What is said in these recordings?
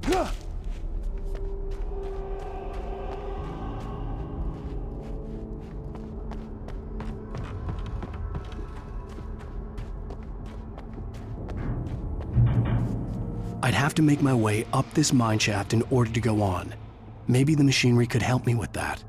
I'd have to make my way up this mine shaft in order to go on. Maybe the machinery could help me with that.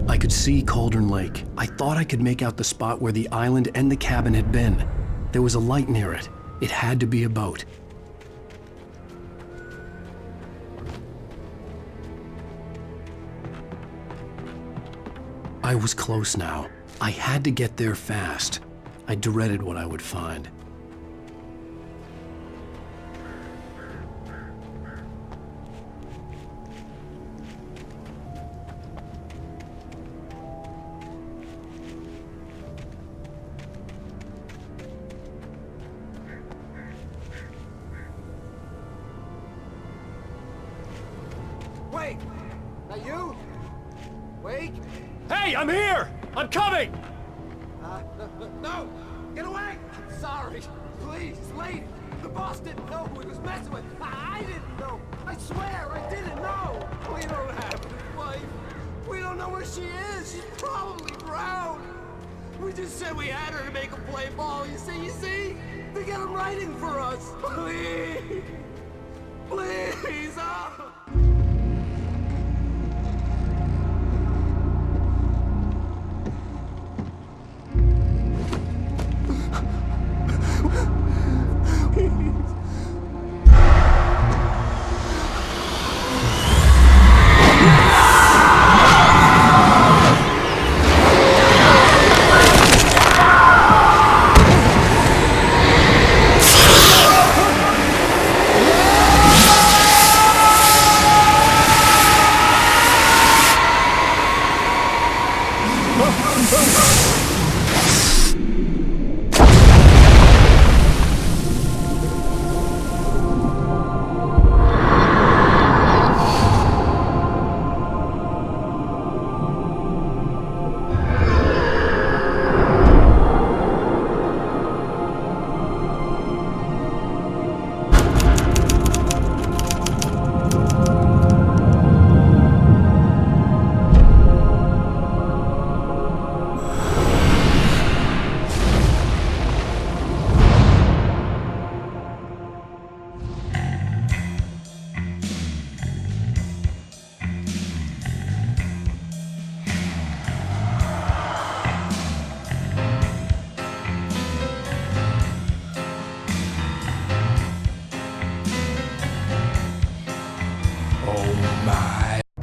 I could see Cauldron Lake. I thought I could make out the spot where the island and the cabin had been. There was a light near it. It had to be a boat. I was close now. I had to get there fast. I dreaded what I would find. Wake! That you? Wake? Hey, I'm here! I'm coming! No! Get away! I'm sorry. Please, lady. The boss didn't know who he was messing with. I didn't know. I swear, I didn't know. We don't have his wife. We don't know where she is. She's probably drowned. We just said we had her to make him play ball. You see? To get him writing for us. Please. Please. Oh.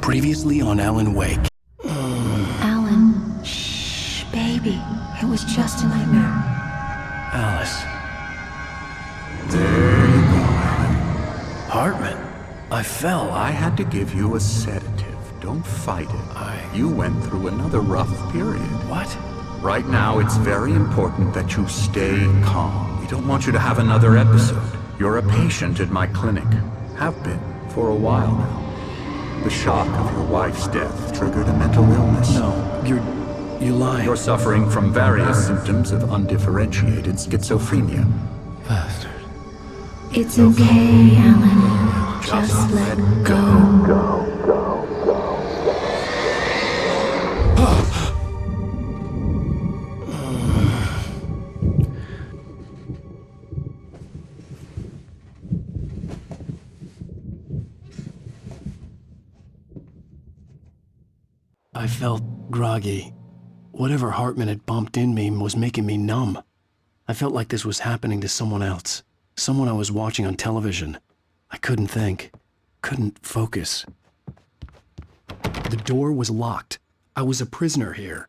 Previously on Alan Wake. Alan, shh, baby. It was just a nightmare. Alice. There you go, Alan. Hartman. I fell. I had to give you a sedative. Don't fight it. You went through another rough period. What? Right now, it's very important that you stay calm. We don't want you to have another episode. You're a patient at my clinic. Have been for a while now. The shock of your wife's death triggered a mental illness. No, you lie. You're suffering from various symptoms of undifferentiated schizophrenia. Bastard. It's okay, Alan. Just let go. I felt groggy. Whatever Hartman had bumped in me was making me numb. I felt like this was happening to someone else. Someone I was watching on television. I couldn't think. Couldn't focus. The door was locked. I was a prisoner here.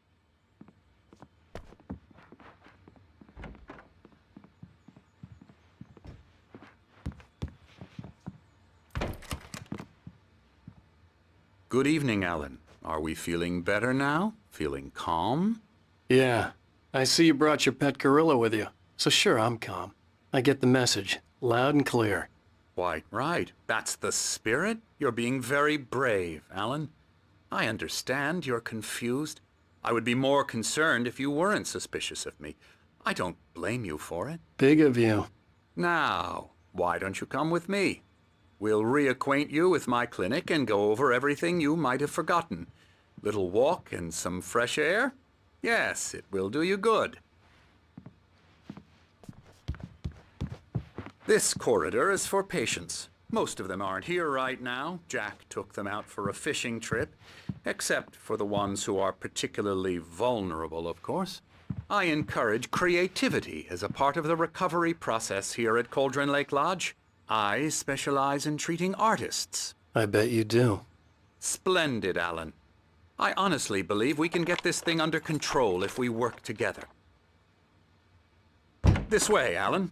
Good evening, Alan. Are we feeling better now? Feeling calm? Yeah. I see you brought your pet gorilla with you. So sure, I'm calm. I get the message. Loud and clear. Why, right. That's the spirit. You're being very brave, Alan. I understand you're confused. I would be more concerned if you weren't suspicious of me. I don't blame you for it. Big of you. Now, why don't you come with me? We'll reacquaint you with my clinic and go over everything you might have forgotten. Little walk and some fresh air? Yes, it will do you good. This corridor is for patients. Most of them aren't here right now. Jack took them out for a fishing trip, except for the ones who are particularly vulnerable, of course. I encourage creativity as a part of the recovery process here at Cauldron Lake Lodge. I specialize in treating artists. I bet you do. Splendid, Alan. I honestly believe we can get this thing under control if we work together. This way, Alan.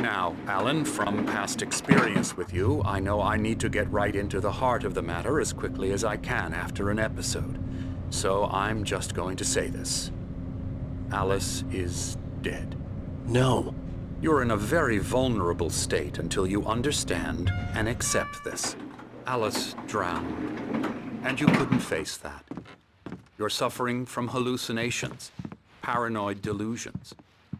Now, Alan, from past experience with you, I know I need to get right into the heart of the matter as quickly as I can after an episode. So I'm just going to say this. Alice is dead. No. You're in a very vulnerable state until you understand and accept this. Alice drowned, and you couldn't face that. You're suffering from hallucinations, paranoid delusions,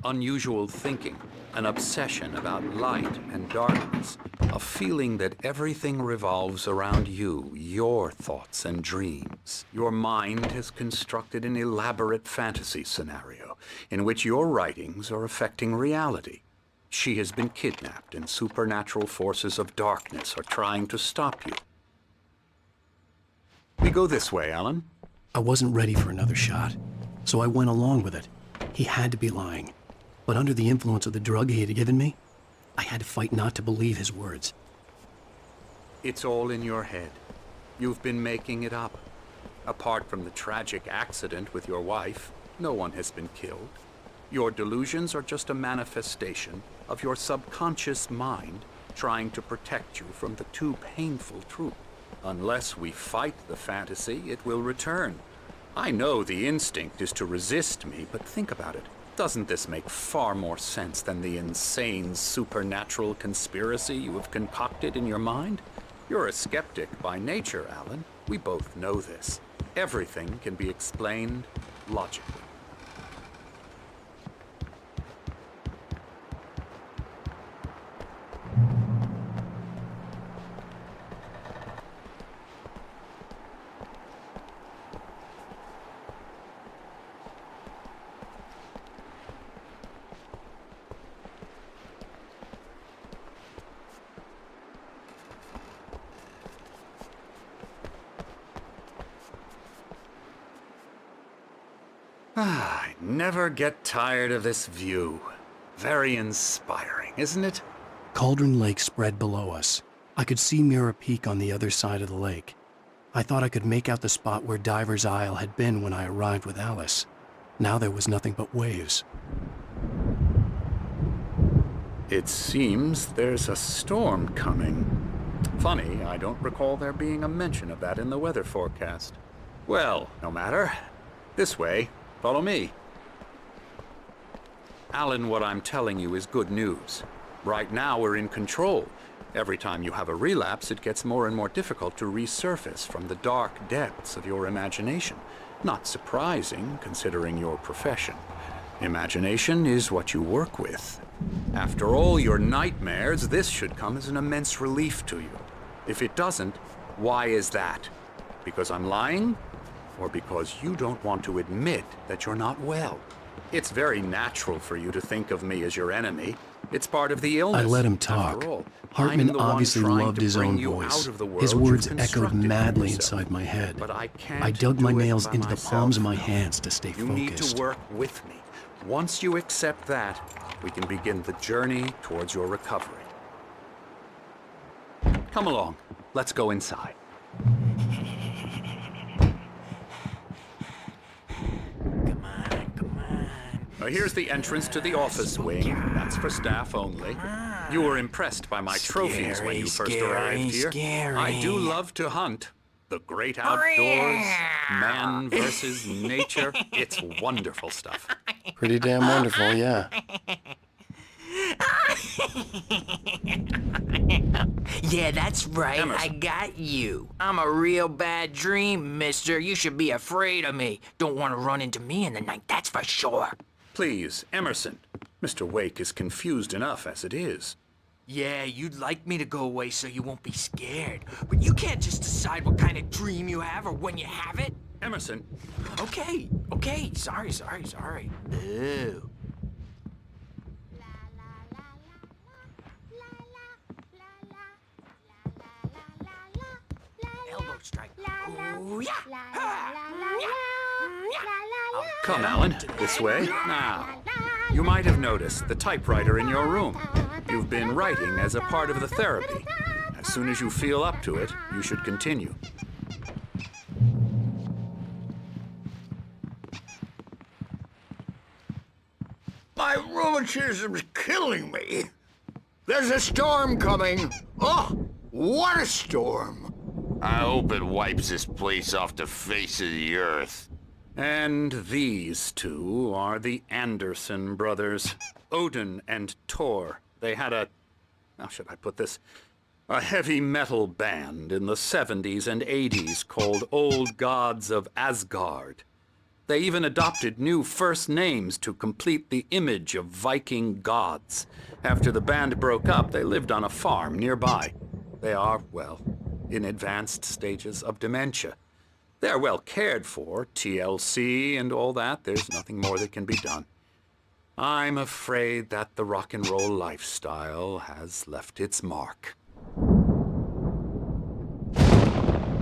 unusual thinking, an obsession about light and darkness, a feeling that everything revolves around you, your thoughts and dreams. Your mind has constructed an elaborate fantasy scenario in which your writings are affecting reality. She has been kidnapped and supernatural forces of darkness are trying to stop you. We go this way, Alan. I wasn't ready for another shot, so I went along with it. He had to be lying. But under the influence of the drug he had given me, I had to fight not to believe his words. It's all in your head. You've been making it up. Apart from the tragic accident with your wife, no one has been killed. Your delusions are just a manifestation of your subconscious mind trying to protect you from the too painful truth. Unless we fight the fantasy, it will return. I know the instinct is to resist me, but think about it. Doesn't this make far more sense than the insane supernatural conspiracy you have concocted in your mind? You're a skeptic by nature, Alan. We both know this. Everything can be explained logically. I never get tired of this view. Very inspiring, isn't it? Cauldron Lake spread below us. I could see Mirror Peak on the other side of the lake. I thought I could make out the spot where Diver's Isle had been when I arrived with Alice. Now there was nothing but waves. It seems there's a storm coming. Funny, I don't recall there being a mention of that in the weather forecast. Well, no matter. This way. Follow me. Alan, what I'm telling you is good news. Right now, we're in control. Every time you have a relapse, it gets more and more difficult to resurface from the dark depths of your imagination. Not surprising, considering your profession. Imagination is what you work with. After all your nightmares, this should come as an immense relief to you. If it doesn't, why is that? Because I'm lying? Or because you don't want to admit that you're not well? It's very natural for you to think of me as your enemy. It's part of the illness. I let him talk. After all, Hartman I'm the one obviously trying loved to his bring own you voice. out of the world His you've words echoed constructed for madly yourself. inside my head. But I can't I dug my do it nails by into the myself. palms of my hands to stay You focused. need to work with me. Once you accept that, we can begin the journey towards your recovery. Come along. Let's go inside. Now, here's the entrance to the office wing. That's for staff only. You were impressed by my trophies when you first arrived here. I do love to hunt. The great outdoors, man versus nature. It's wonderful stuff. Pretty damn wonderful, yeah. Yeah, that's right. Emerson. I got you. I'm a real bad dream, mister. You should be afraid of me. Don't want to run into me in the night, that's for sure. Please, Emerson. Mr. Wake is confused enough as it is. Yeah, you'd like me to go away so you won't be scared. But you can't just decide what kind of dream you have or when you have it. Emerson, Okay. Sorry. Ew. Elbow strike. Ooh, yeah. come, Alan. This way. Now, you might have noticed the typewriter in your room. You've been writing as a part of the therapy. As soon as you feel up to it, you should continue. My rheumatism's killing me. There's a storm coming. Oh, what a storm. I hope it wipes this place off the face of the earth. And these two are the Anderson brothers, Odin and Thor. They had how should I put this? A heavy metal band in the 70s and 80s called Old Gods of Asgard. They even adopted new first names to complete the image of Viking gods. After the band broke up, they lived on a farm nearby. They are, well, in advanced stages of dementia. They're well cared for, TLC and all that. There's nothing more that can be done. I'm afraid that the rock and roll lifestyle has left its mark.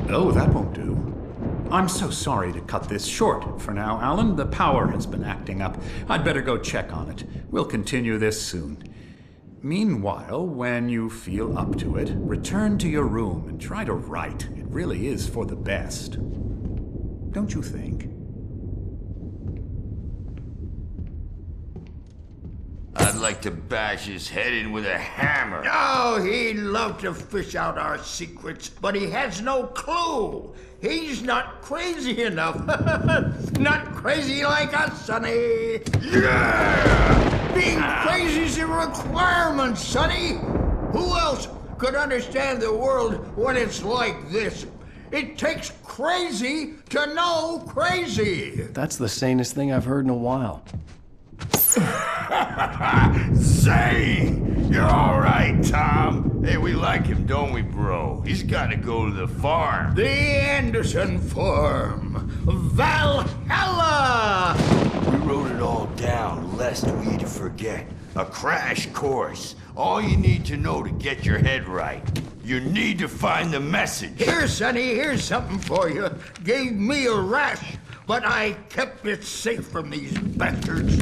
Oh, that won't do. I'm so sorry to cut this short for now, Alan. The power has been acting up. I'd better go check on it. We'll continue this soon. Meanwhile, when you feel up to it, return to your room and try to write. It really is for the best. Don't you think? I'd like to bash his head in with a hammer. Oh, he'd love to fish out our secrets, but he has no clue. He's not crazy enough. Not crazy like us, Sonny. Yeah! Being crazy's a requirement, Sonny. Who else could understand the world when it's like this? It takes crazy to know crazy. That's the sanest thing I've heard in a while. Zane! You're all right, Tom. Hey, we like him, don't we, bro? He's got to go to the farm. The Anderson Farm. Valhalla! We wrote it all down, lest we forget. A crash course. All you need to know to get your head right. You need to find the message. Here, Sonny, here's something for you. Gave me a rash, but I kept it safe from these bastards.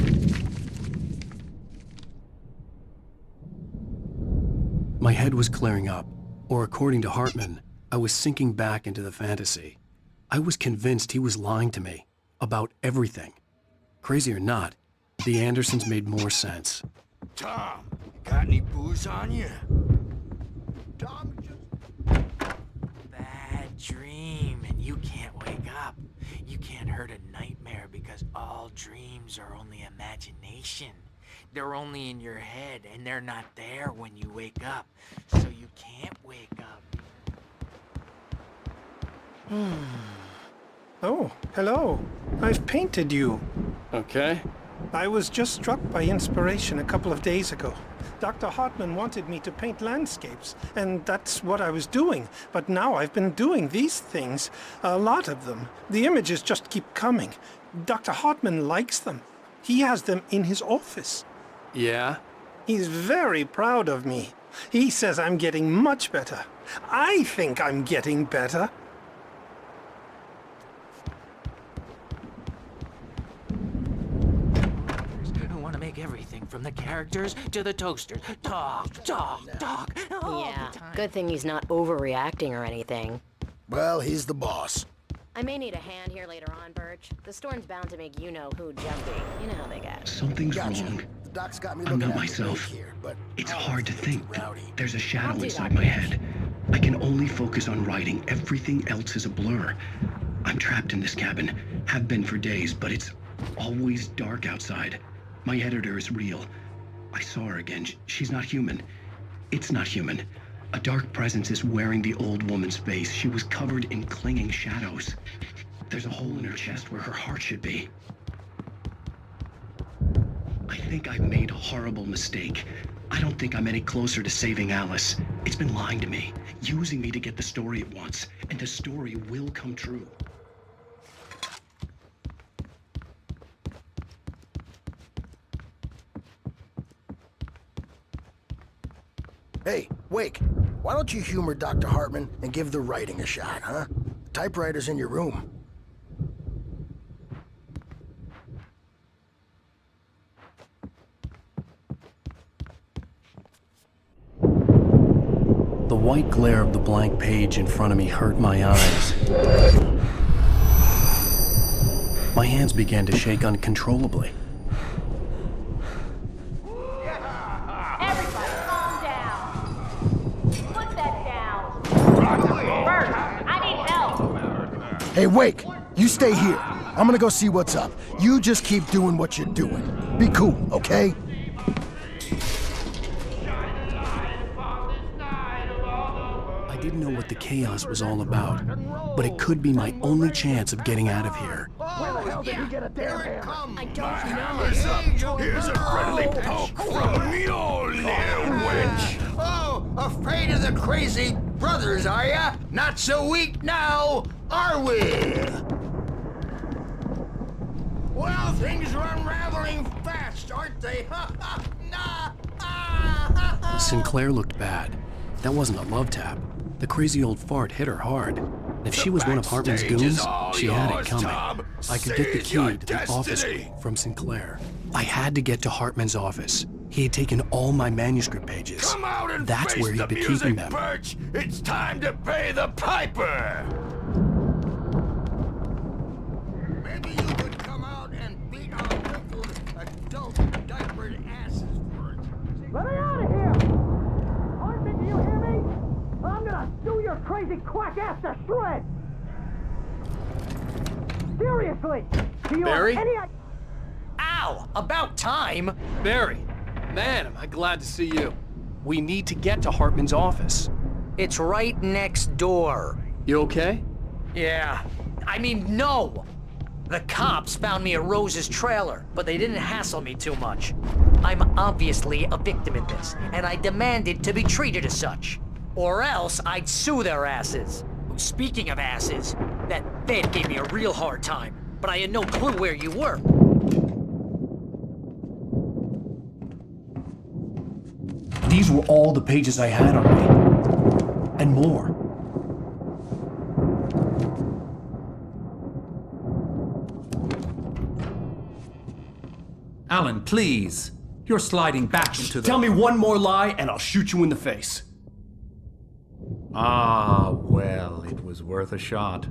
My head was clearing up, or according to Hartman, I was sinking back into the fantasy. I was convinced he was lying to me about everything. Crazy or not, the Andersons made more sense. Tom, got any booze on you? Tom, just... Bad dream, and you can't wake up. You can't hurt a nightmare because all dreams are only imagination. They're only in your head, and they're not there when you wake up. So you can't wake up. Oh, hello. I've painted you. Okay. I was just struck by inspiration a couple of days ago. Dr. Hartman wanted me to paint landscapes, and that's what I was doing. But now I've been doing these things, a lot of them. The images just keep coming. Dr. Hartman likes them. He has them in his office. Yeah? He's very proud of me. He says I'm getting much better. I think I'm getting better. I want to make everything from the characters to the toasters. Talk. All Yeah, the time. good thing he's not overreacting or anything. Well, he's the boss. I may need a hand here later on, Birch. The storm's bound to make you-know-who jumpy. You know how they get. Something's wrong. The doc's got me I'm looking not at myself. here, but It's I don't hard to think. it's rowdy. There's a I'll shadow do inside that, my Birch. head. I can only focus on writing. Everything else is a blur. I'm trapped in this cabin. Have been for days, but it's always dark outside. My editor is real. I saw her again. She's not human. It's not human. A dark presence is wearing the old woman's face. She was covered in clinging shadows. There's a hole in her chest where her heart should be. I think I've made a horrible mistake. I don't think I'm any closer to saving Alice. It's been lying to me, using me to get the story it wants, and the story will come true. Hey, Wake, why don't you humor Dr. Hartman and give the writing a shot, huh? Typewriter's in your room. The white glare of the blank page in front of me hurt my eyes. My hands began to shake uncontrollably. Everybody, calm down. Hey, Wake, you stay here. I'm gonna go see what's up. You just keep doing what you're doing. Be cool, okay? I didn't know what the chaos was all about, but it could be my only chance of getting out of here. Where the hell did he get a damn hammer? I don't know. Here's a friendly poke from Mjolnir, wench. Oh, afraid of the crazy brothers, are ya? Not so weak now, are we? Well, things are unraveling fast, aren't they? Sinclair looked bad. That wasn't a love tap. The crazy old fart hit her hard. And if she was one of Hartman's goons, she had it coming. I could get the key to the office from Sinclair. I had to get to Hartman's office. He had taken all my manuscript pages. Come out and That's face where he'd the been music, keeping them. Birch. It's time to pay the piper. Maybe you could come out and beat our wrinkled adult diapered asses for it. Let me out of here! Hartman, do you hear me? I'm gonna do your crazy quack ass to shreds! Seriously! Do you Barry? have any Ow! About time! Barry, man, am I glad to see you. We need to get to Hartman's office. It's right next door. You okay? Yeah. I mean, no! The cops found me at Rose's trailer, but they didn't hassle me too much. I'm obviously a victim in this, and I demanded to be treated as such. Or else I'd sue their asses. Speaking of asses, that Fed gave me a real hard time, but I had no clue where you were. These were all the pages I had on me. And more. Alan, please. You're sliding back into the... Tell me one more lie and I'll shoot you in the face. Ah, well, it was worth a shot.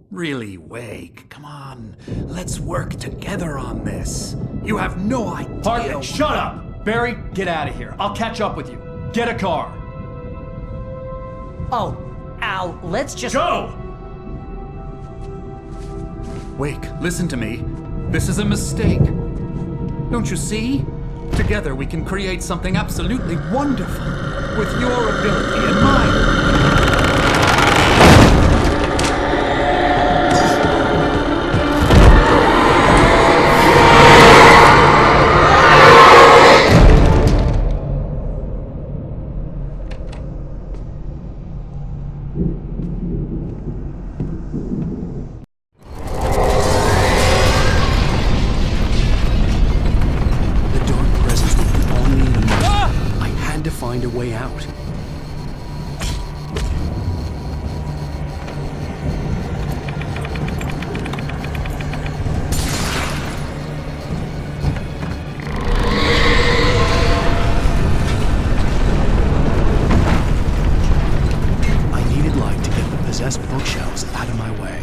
Really, Wake, come on. Let's work together on this. You have no idea... Hartman, shut up! Barry, get out of here. I'll catch up with you. Get a car. Oh, Al, let's just... Go! Wake, listen to me. This is a mistake. Don't you see? Together we can create something absolutely wonderful. With your ability and mine. Find a way out. I needed light to get the possessed bookshelves out of my way.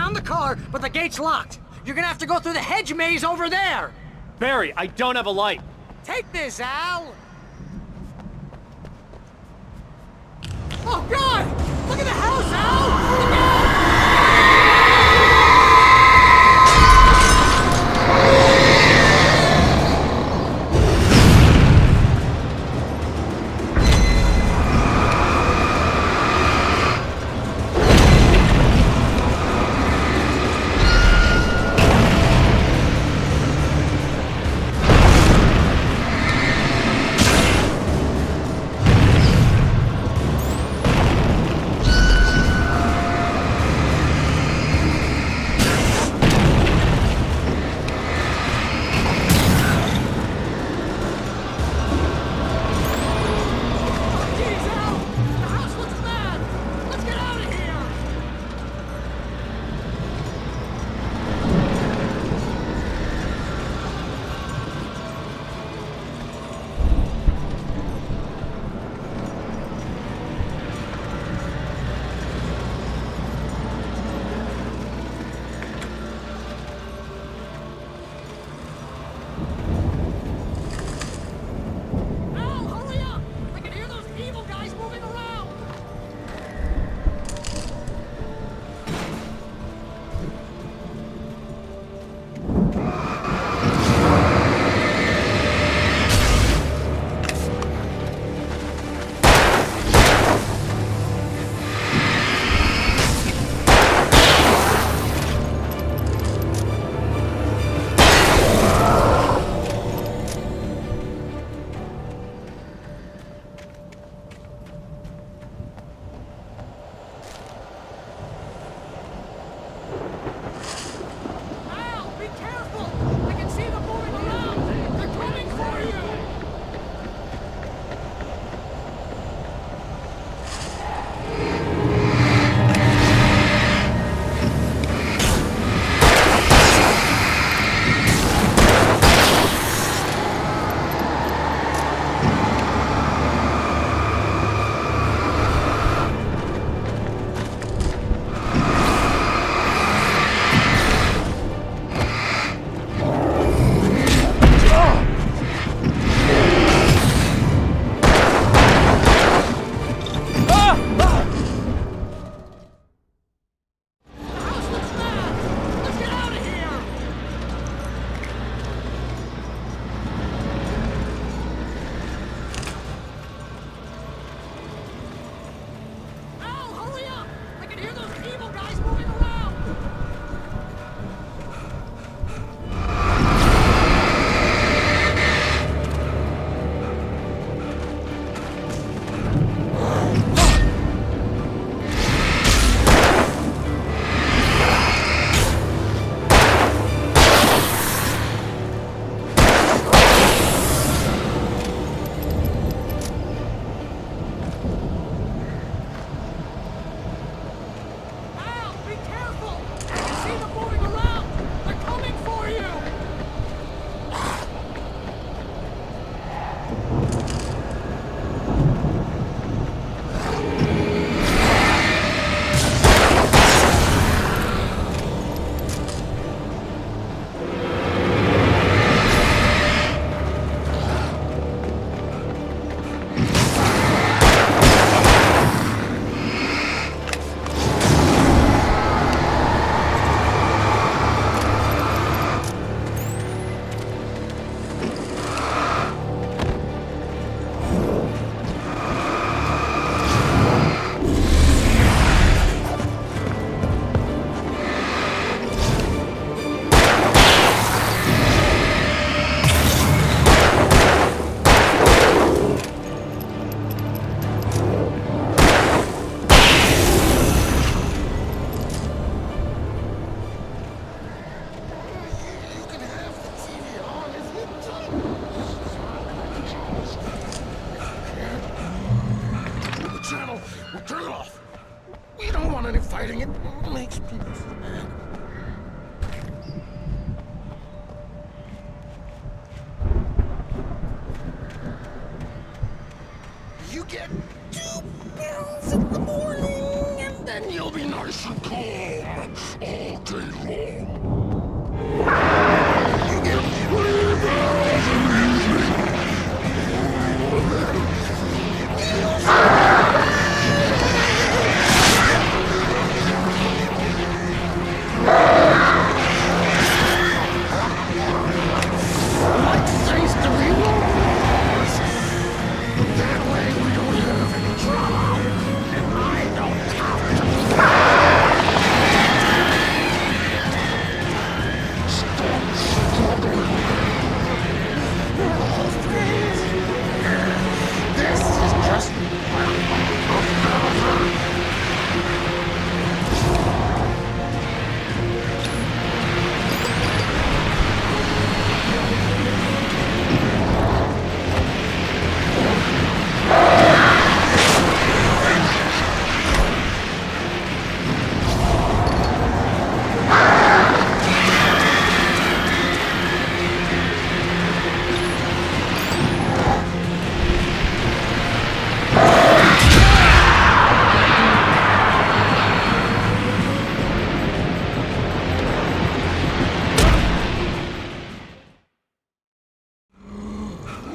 found the car, but the gate's locked. You're gonna have to go through the hedge maze over there. Barry, I don't have a light. Take this, Al. Oh, God! Look at the house, Al! Look out! fighting it makes people mad. You get 2 pills in the morning, and then you'll be normal. nice and calm all day long. You get rebels in the evening. Like things to be lost. That way we don't have any trouble. And I don't have to stop struggling. Oh, please. This is just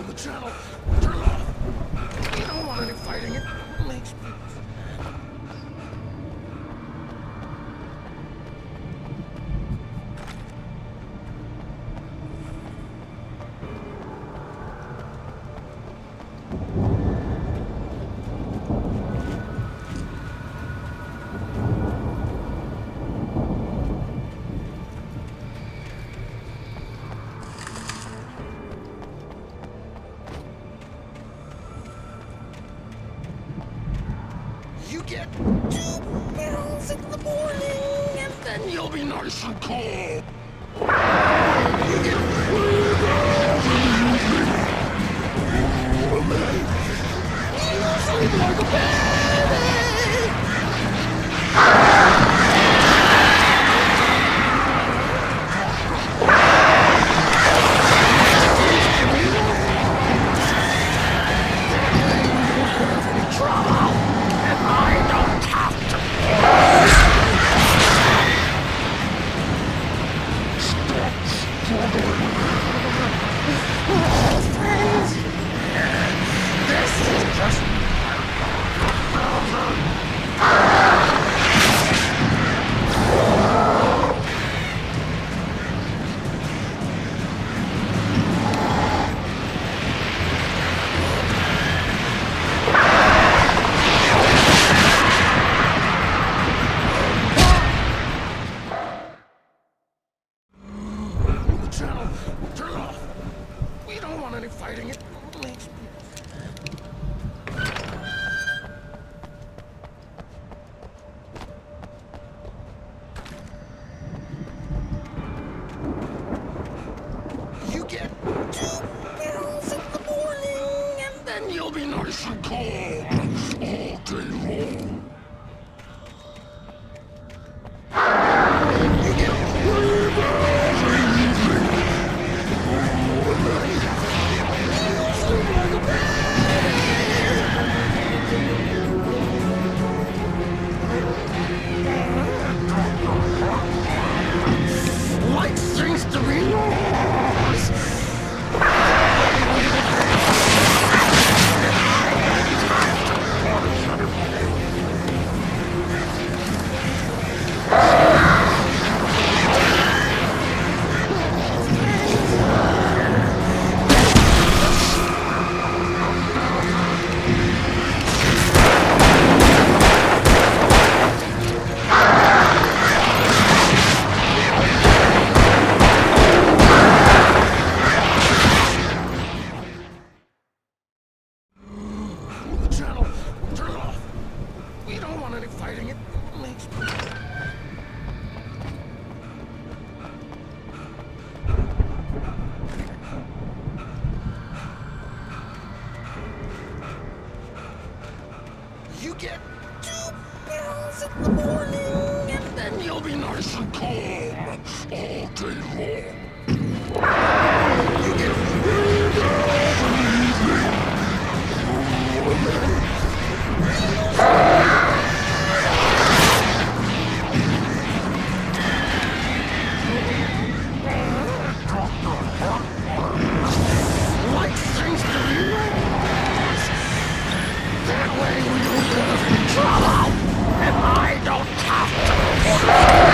the channel. Turn it off. You don't want any fighting. It makes me You get 2 pills in the morning, and then you'll be nice and calm. You get 3 pills in the evening. You sleep like a baby. Trouble. I don't have to stop struggling. Oh, friends. This is just channel. Turn it off. We don't want any fighting. It makes me You get 2 pills in the morning, and then you'll be nice and calm all day long. You get 3 pills in the evening. Sleep like a baby. Like things to be lost. Channel, turn it off. We don't want any fighting. It makes me You get 2 pills in the morning, and then you'll be nice and calm all day long. You get 3 pills in the evening. trouble if I don't have to.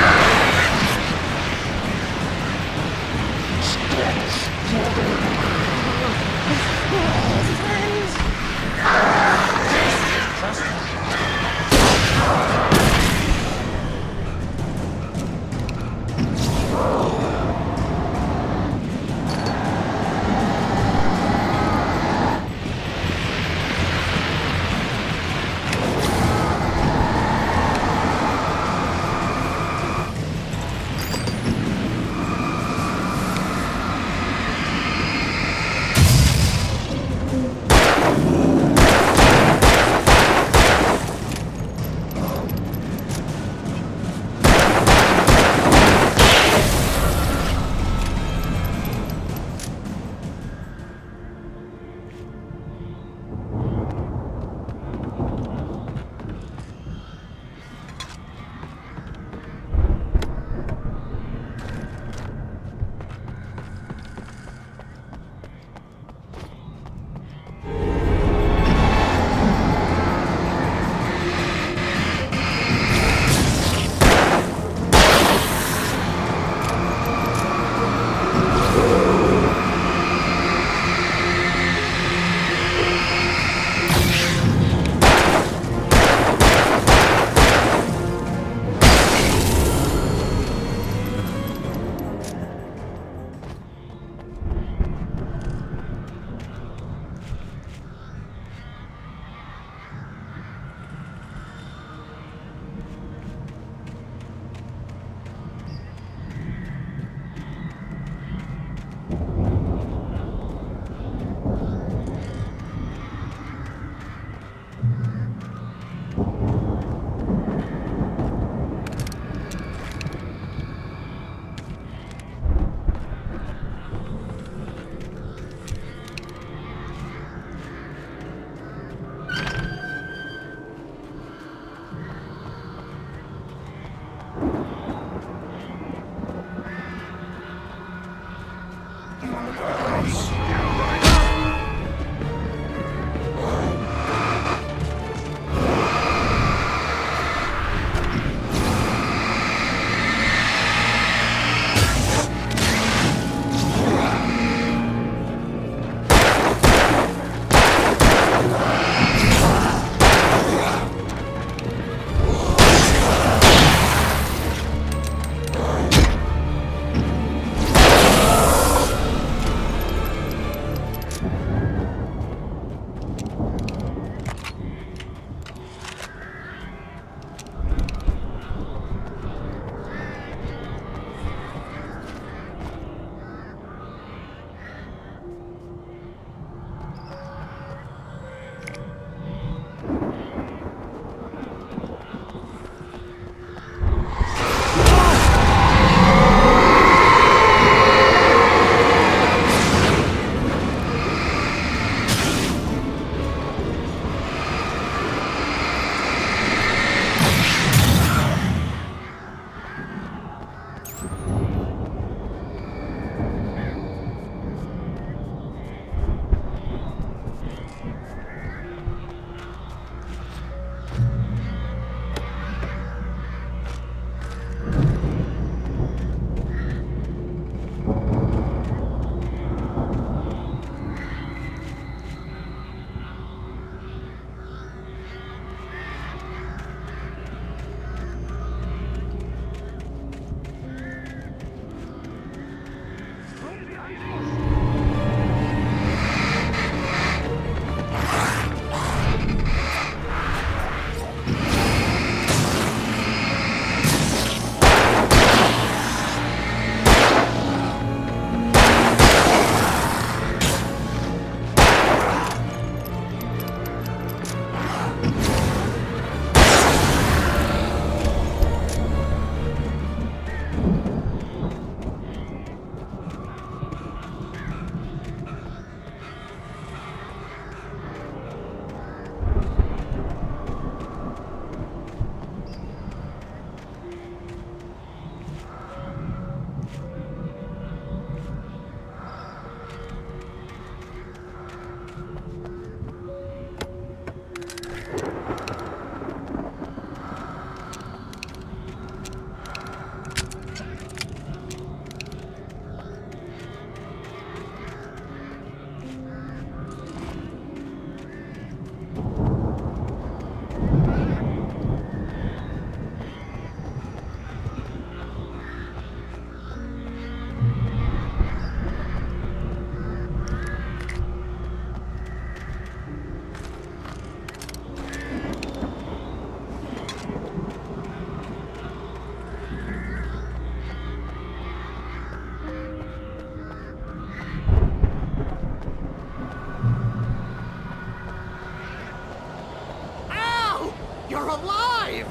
alive!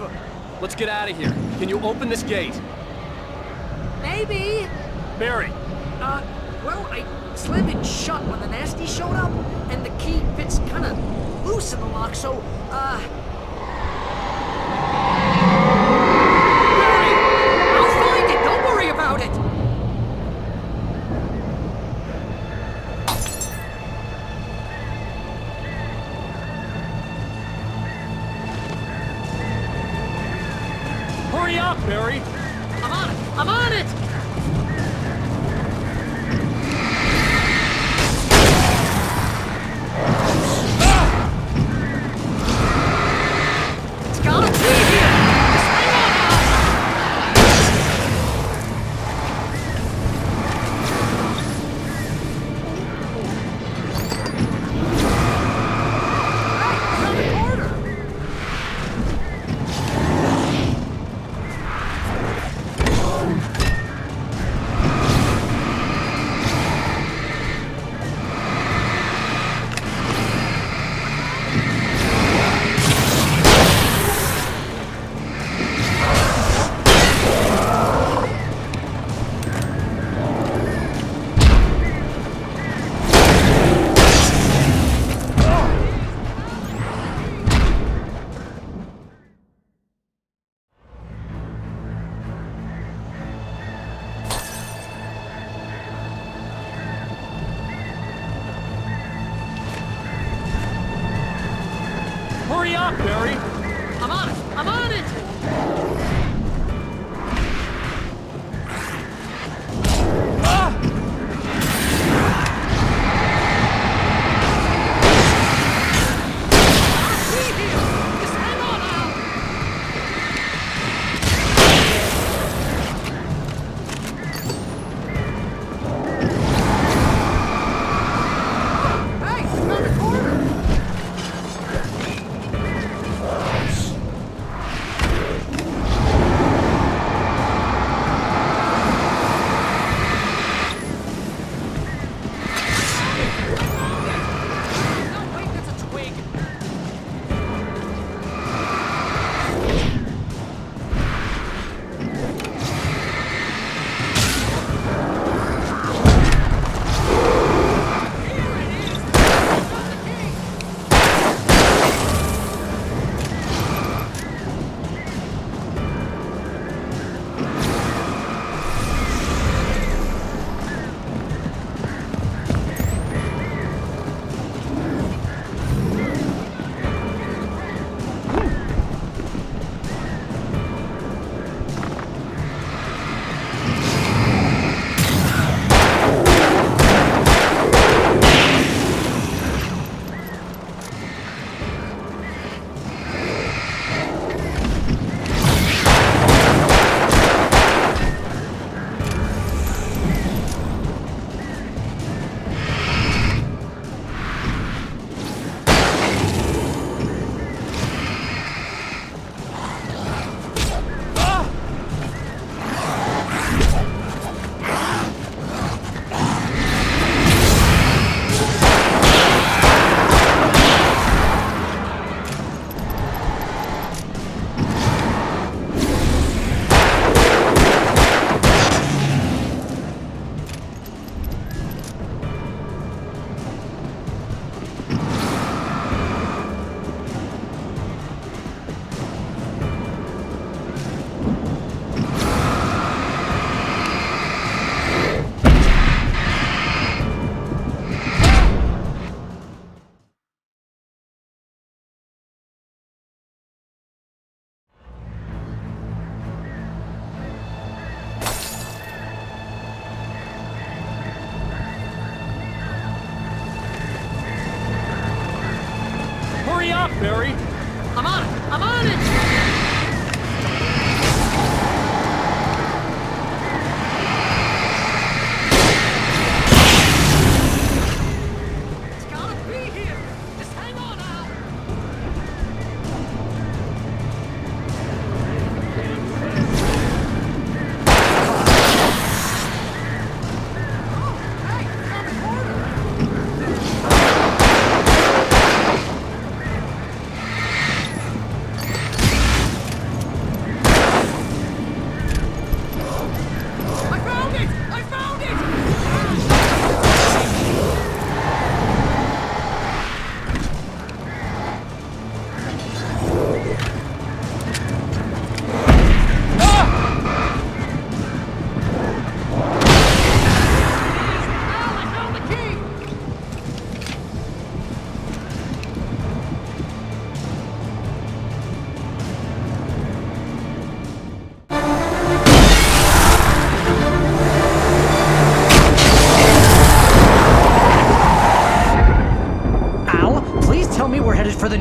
Let's get out of here. Can you open this gate? Maybe. Mary! Well, I slammed it shut when the nasty showed up, and the key fits kinda loose in the lock, so, Mary! I'll find it! Don't worry about it! Hurry up, Mary! I'm on it! I'm on it! It's gotta be here! Just hang on! Hey, around the corner!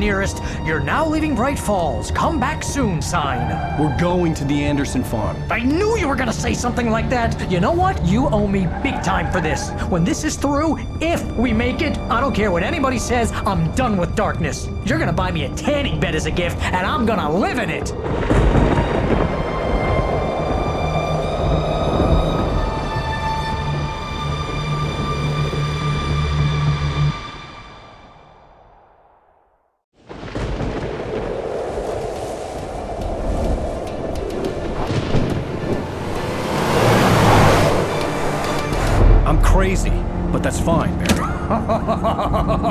nearest "You're now leaving Bright Falls. Come back soon" sign. We're going to the Anderson farm. I knew you were gonna say something like that. You know what? You owe me big time for this. When this is through, if we make it, I don't care what anybody says, I'm done with darkness. You're gonna buy me a tanning bed as a gift, and I'm gonna live in it. I'm crazy, but that's fine, Barry.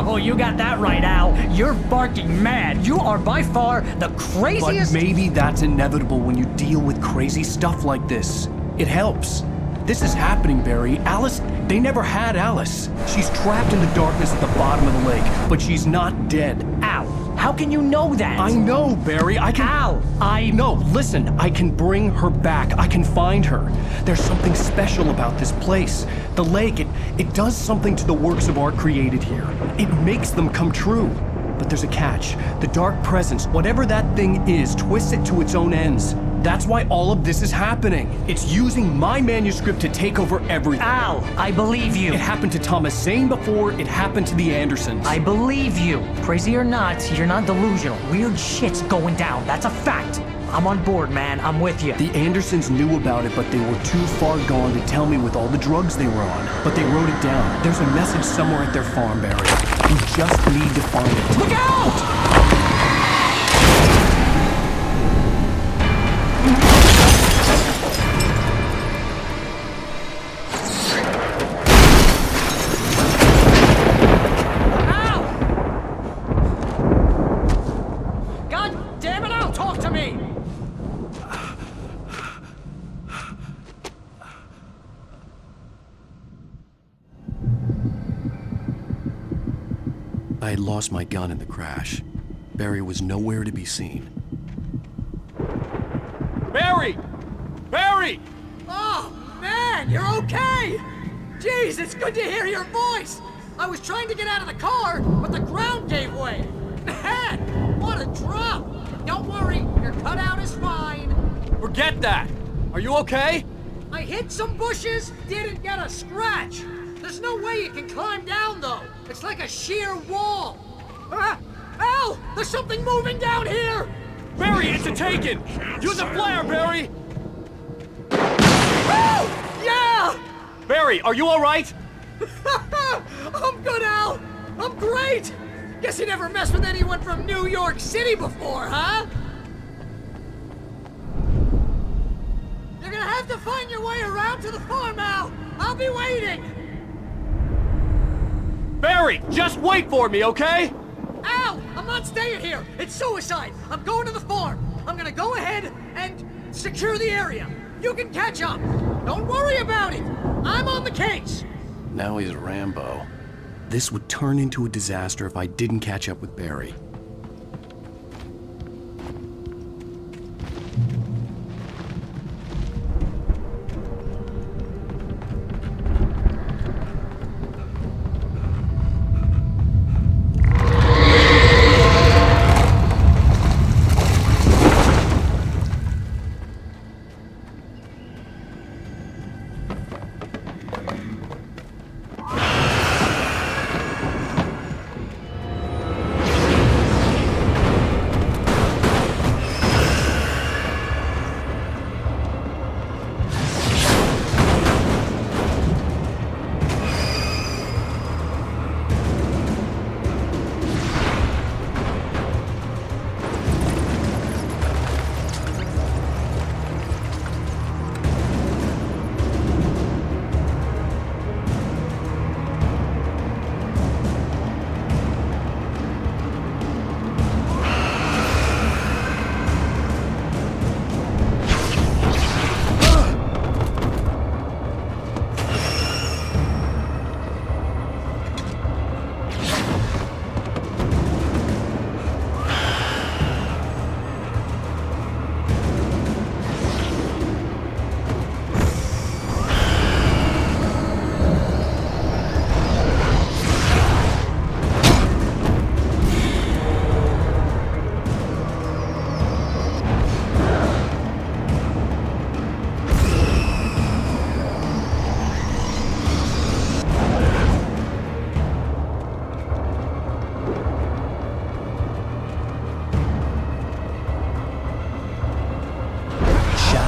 Oh, you got that right, Al. You're barking mad. You are by far the craziest. But maybe that's inevitable when you deal with crazy stuff like this. It helps. This is happening, Barry. Alice, they never had Alice. She's trapped in the darkness at the bottom of the lake, but she's not dead. Al, how can you know that? I know, Barry. I can... Al, No, listen. I can bring her back. I can find her. There's something special about this place. The lake, it does something to the works of art created here. It makes them come true. But there's a catch. The dark presence, whatever that thing is, twists it to its own ends. That's why all of this is happening. It's using my manuscript to take over everything. Al, I believe you. It happened to Thomas Zane before, it happened to the Andersons. I believe you. Crazy or not, you're not delusional. Weird shit's going down. That's a fact. I'm on board, man. I'm with you. The Andersons knew about it, but they were too far gone to tell me with all the drugs they were on. But they wrote it down. There's a message somewhere at their farm, Barry. We just need to find it. Look out! I had lost my gun in the crash. Barry was nowhere to be seen. Barry! Barry! Oh, man, you're okay! Jeez, it's good to hear your voice! I was trying to get out of the car, but the ground gave way! Man, what a drop! Don't worry, your cutout is fine. Forget that! Are you okay? I hit some bushes, didn't get a scratch. There's no way you can climb down, though. It's like a sheer wall. Al! There's something moving down here! Barry, it's a taken! Use a flare, Barry! Oh! Yeah! Barry, are you alright? I'm good, Al! I'm great! Guess you never messed with anyone from New York City before, huh? You're gonna have to find your way around to the farm, Al! I'll be waiting! Barry, just wait for me, okay? Al! I'm not staying here! It's suicide! I'm going to the farm! I'm gonna go ahead and secure the area! You can catch up! Don't worry about it! I'm on the case! Now he's Rambo. This would turn into a disaster if I didn't catch up with Barry.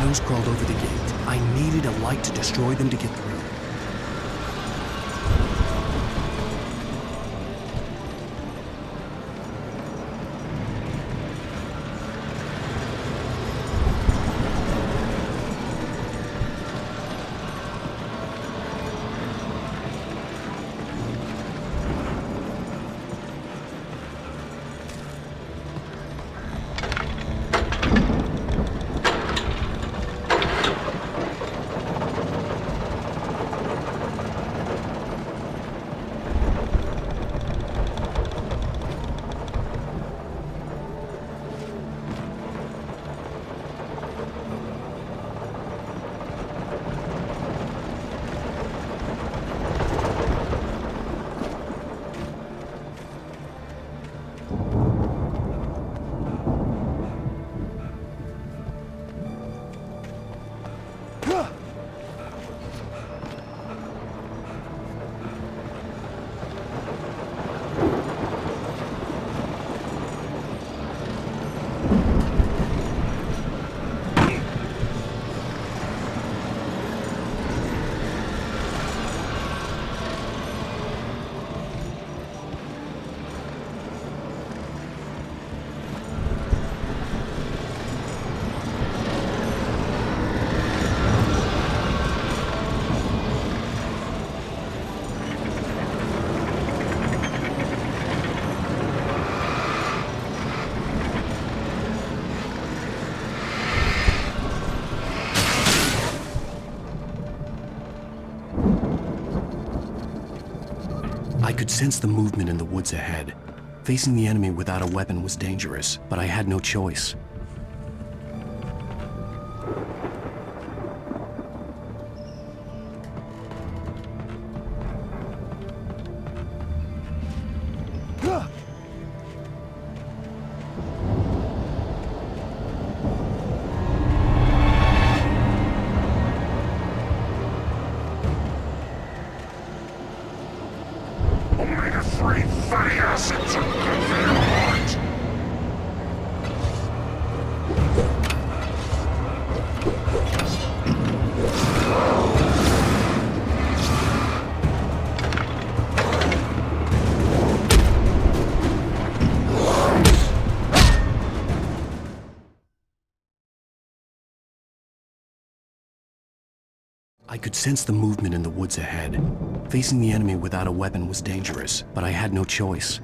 shadows crawled over the gate. I needed a light to destroy them to get through. I could sense the movement in the woods ahead. Facing the enemy without a weapon was dangerous, but I had no choice. Omega-3 fatty acids are good for your heart. I could sense the movement in the woods ahead. Facing the enemy without a weapon was dangerous, but I had no choice.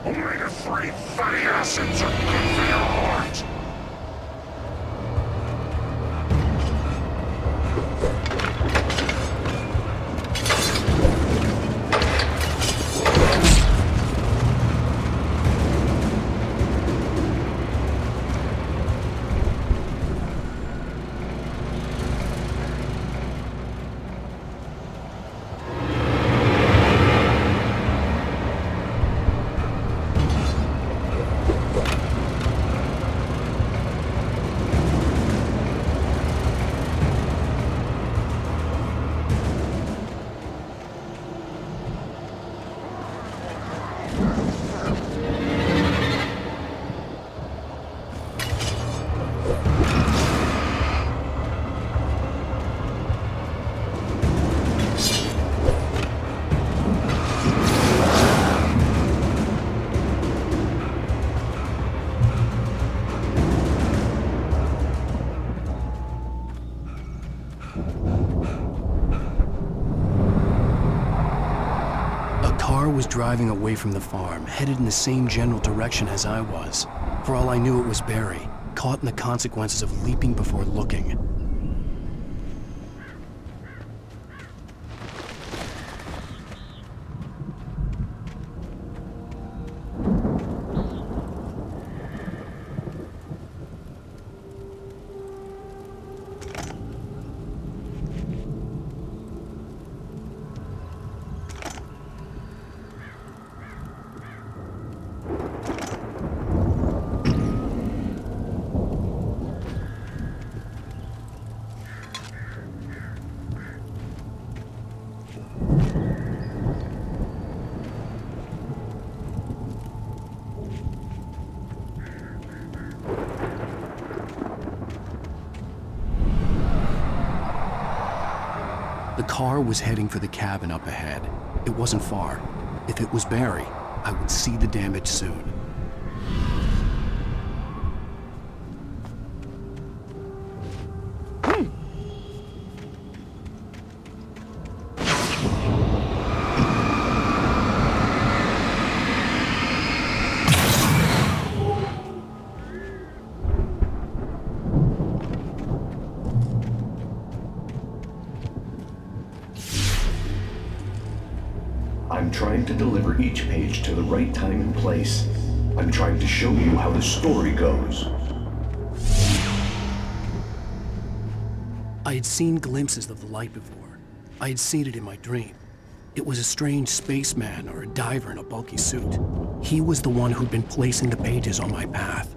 Omega-3 fatty acids are good for your heart. Was driving away from the farm, headed in the same general direction as I was. For all I knew, it was Barry, caught in the consequences of leaping before looking. The car was heading for the cabin up ahead. It wasn't far. If it was Barry, I would see the damage soon. I'm trying to deliver each page to the right time and place. I'm trying to show you how the story goes. I had seen glimpses of the light before. I had seen it in my dream. It was a strange spaceman or a diver in a bulky suit. He was the one who'd been placing the pages on my path.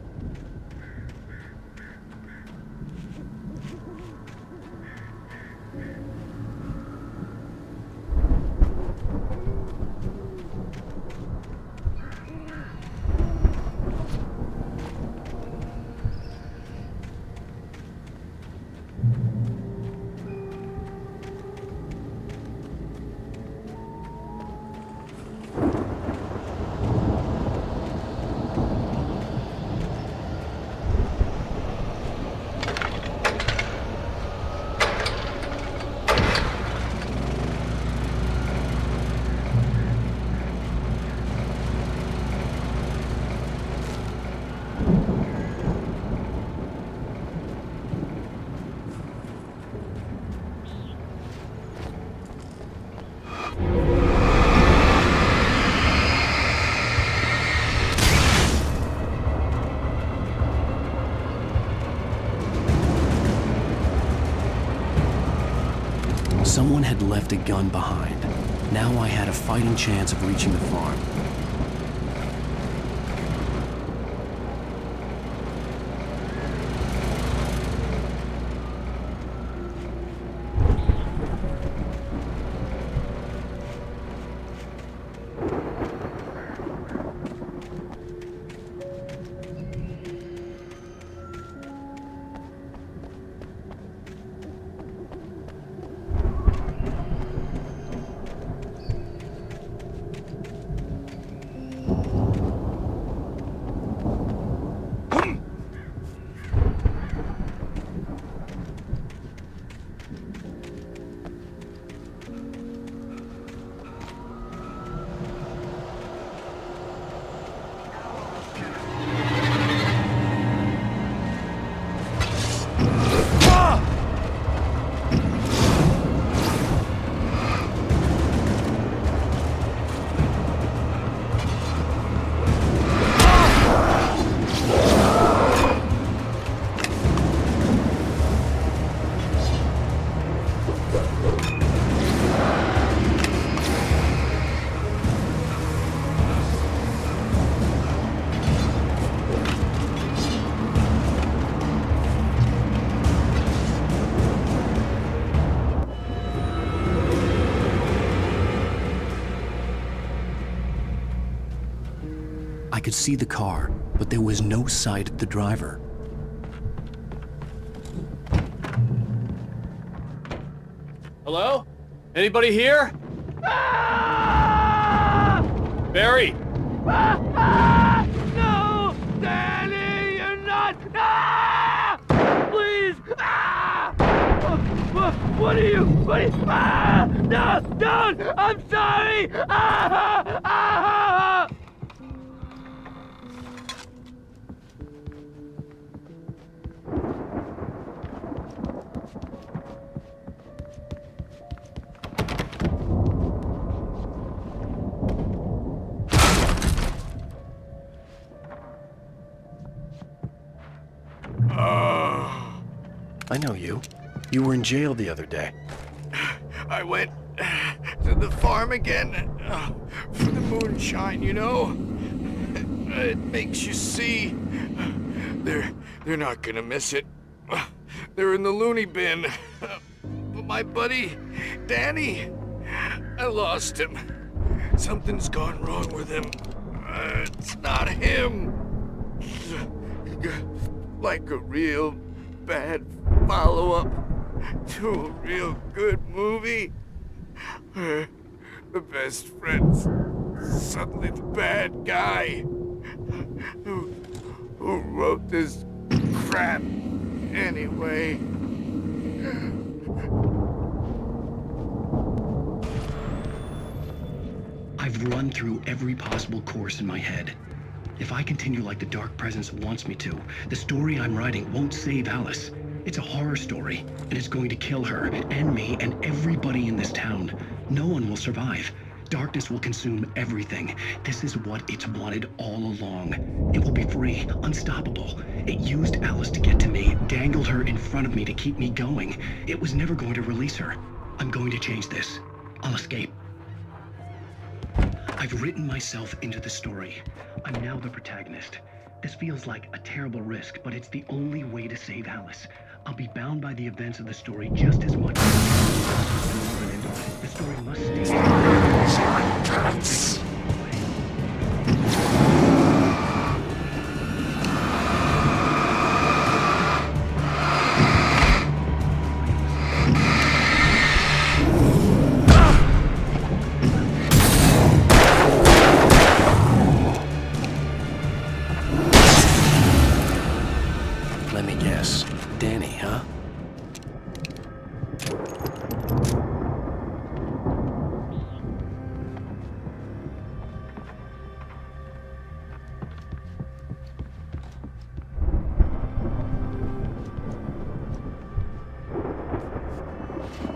Someone had left a gun behind. Now I had a fighting chance of reaching the farm. I could see the car, but there was no sight of the driver. Hello? Anybody here? Barry! No! Danny, you're not! Please! What are you? No! Don't! I'm sorry! I know you. You were in jail the other day. I went to the farm again for the moonshine, you know? It makes you see. They're not gonna miss it. They're in the loony bin. But my buddy, Danny, I lost him. Something's gone wrong with him. It's not him. Like a real bad follow-up to a real good movie where the best friend's suddenly the bad guy who wrote this crap anyway. I've run through every possible course in my head. If I continue like the Dark Presence wants me to, the story I'm writing won't save Alice. It's a horror story, and it's going to kill her, and me, and everybody in this town. No one will survive. Darkness will consume everything. This is what it's wanted all along. It will be free, unstoppable. It used Alice to get to me, dangled her in front of me to keep me going. It was never going to release her. I'm going to change this. I'll escape. I've written myself into the story. I'm now the protagonist. This feels like a terrible risk, but it's the only way to save Alice. I'll be bound by the events of the story just as much as the story must stay. Let me guess. Danny, huh?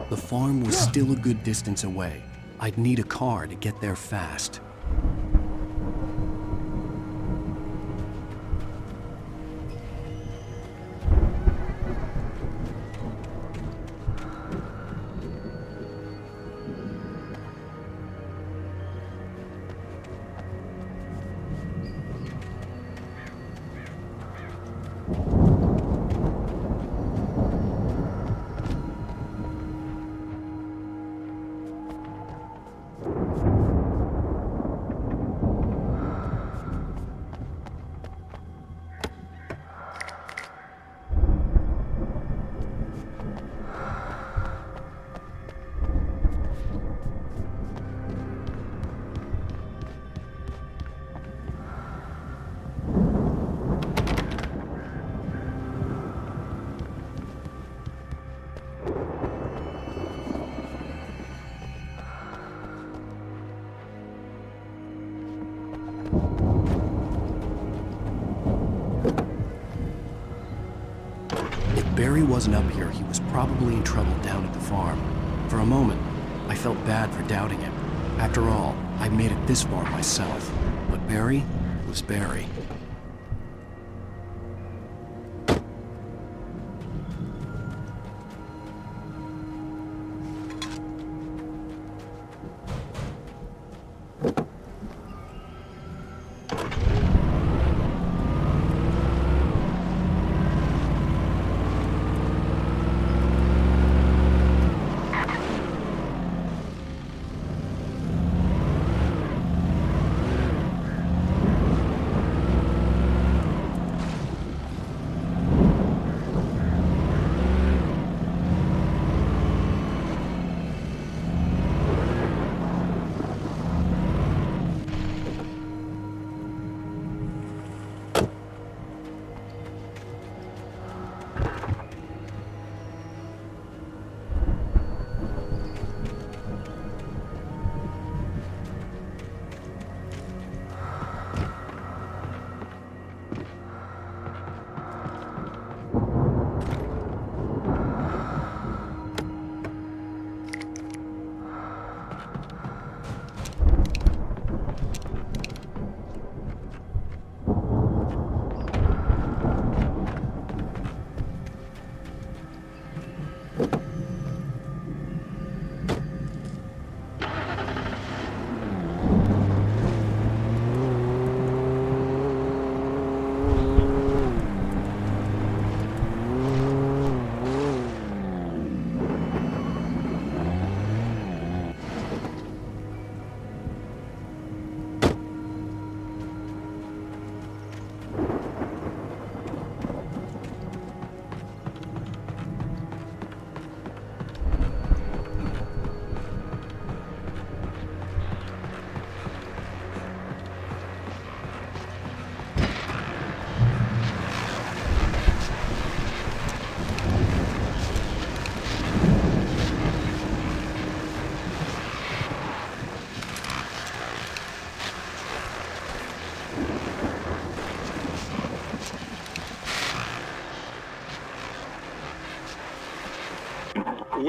The farm was still a good distance away. I'd need a car to get there fast. Barry wasn't up here, he was probably in trouble down at the farm. For a moment, I felt bad for doubting him. After all, I made it this far myself. But Barry was Barry.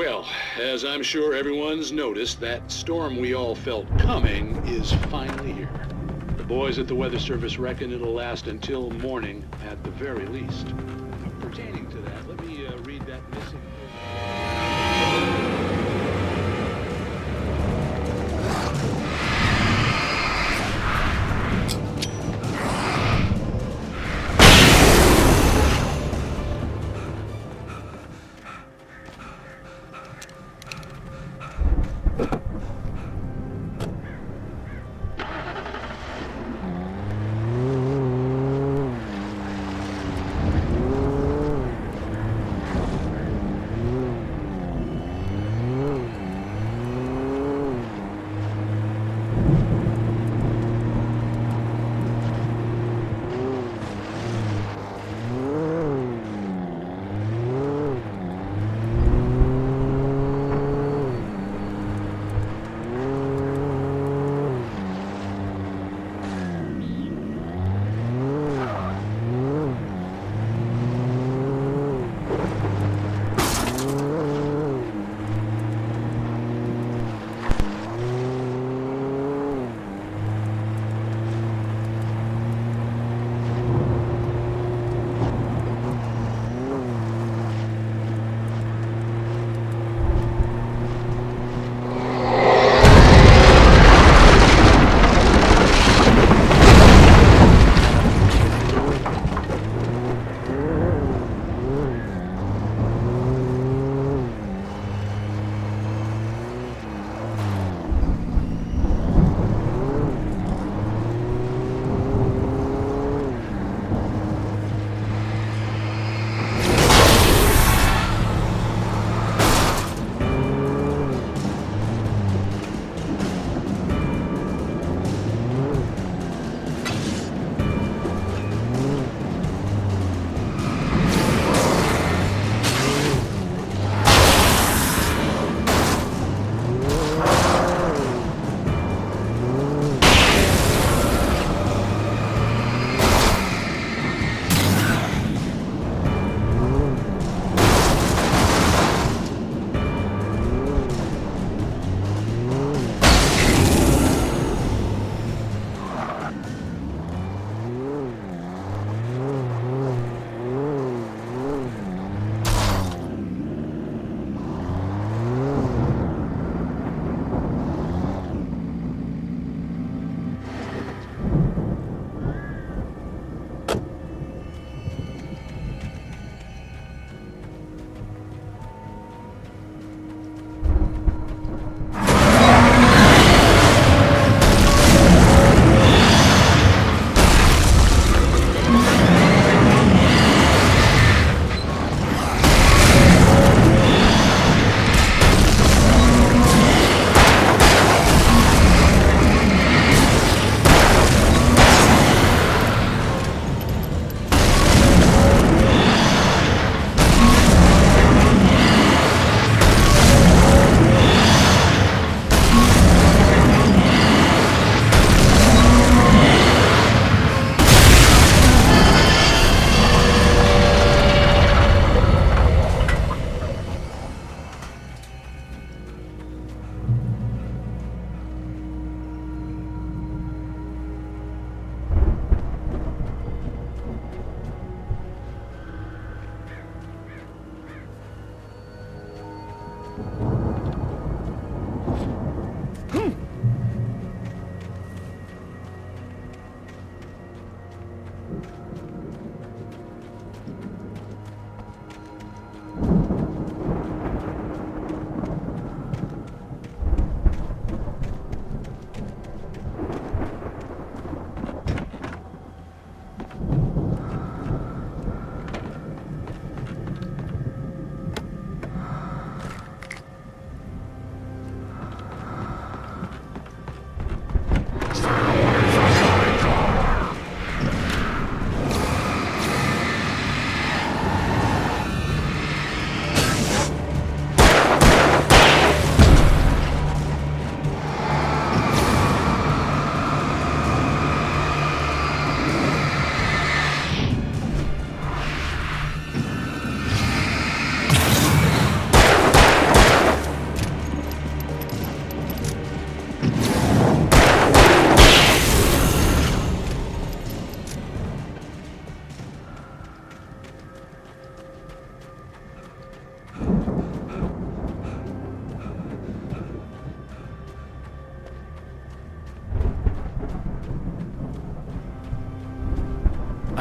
Well, as I'm sure everyone's noticed, that storm we all felt coming is finally here. The boys at the Weather Service reckon it'll last until morning at the very least. Pertaining to that, let me read that missing...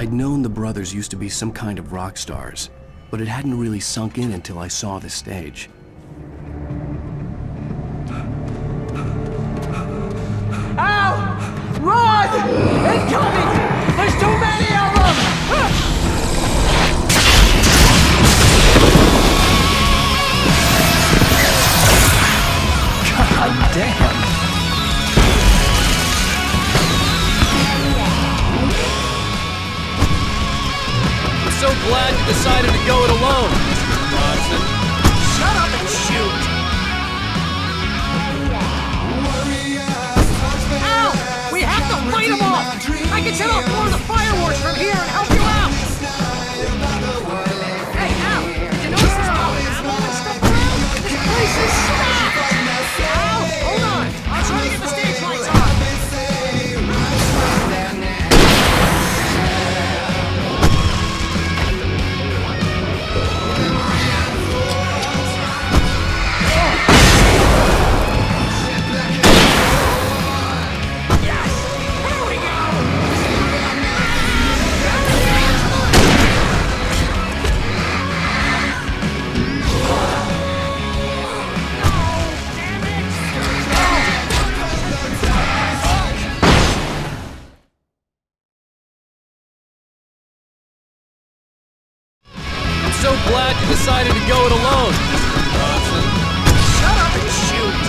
I'd known the brothers used to be some kind of rock stars, but it hadn't really sunk in until I saw the stage. Al! Run! Incoming! There's too many of them! God damn! I'm so glad you decided to go it alone, Mr. Bronson. Shut up and shoot! Al! We have to fight them off! I can set off more of the fireworks from here and help you out! Hey, Al! Did you notice there's all ammo and stuff around? This place is stacked! Al! Hold on! I'll try to get the stage lights on! So glad you decided to go it alone, Mr. Bronson. Shut up and shoot!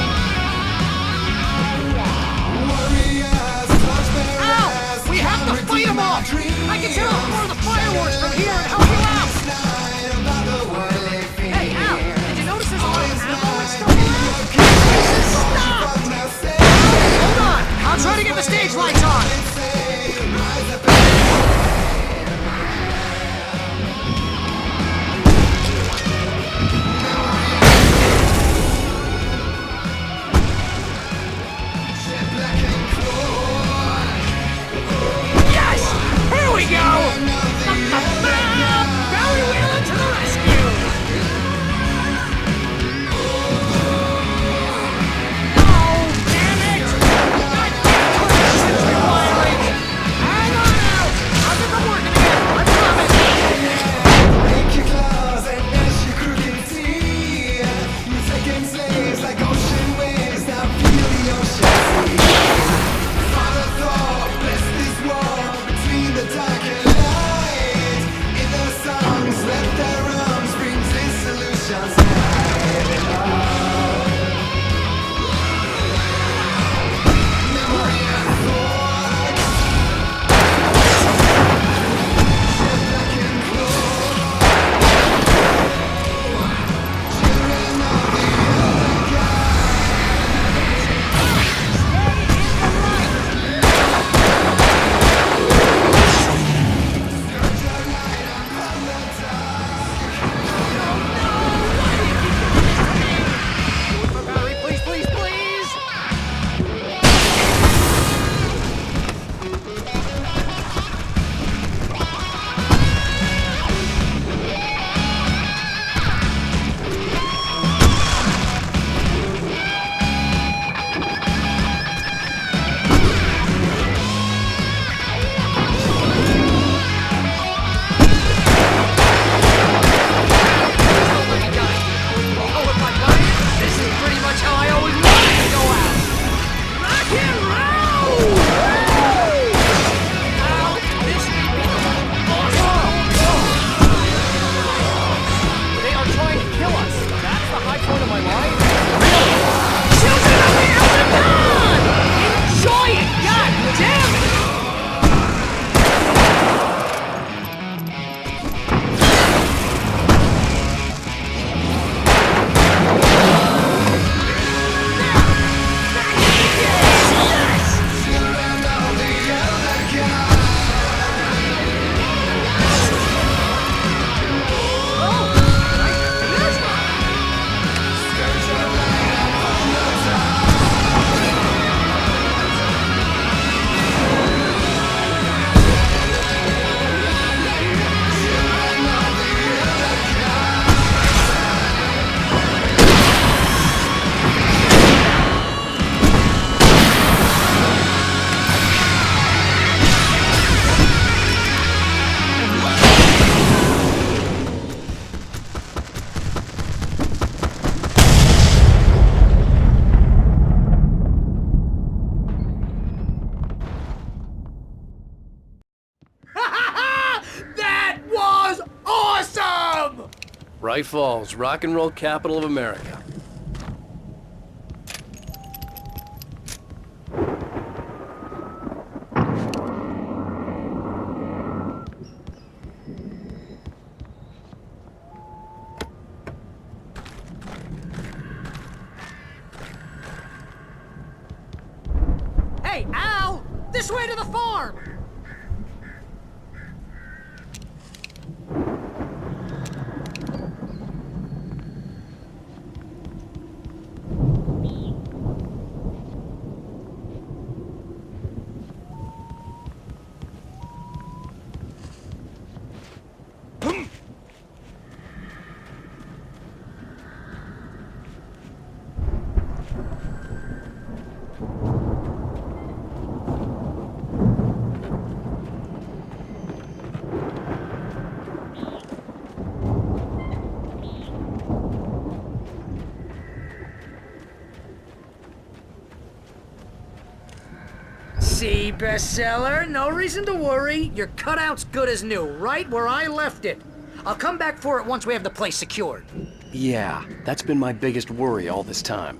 Al! We have to fight them off! I can set off more of the fireworks from here and help you out! Hey, Al! Did you notice there's a lot of ammo and stuff around? Stop! Al, hold on! I'll try to get the stage lights on! Wire Bright Falls, rock and roll capital of America. Hey, Al! This way to the farm! See, bestseller? No reason to worry. Your cutout's good as new, right where I left it. I'll come back for it once we have the place secured. Yeah, that's been my biggest worry all this time.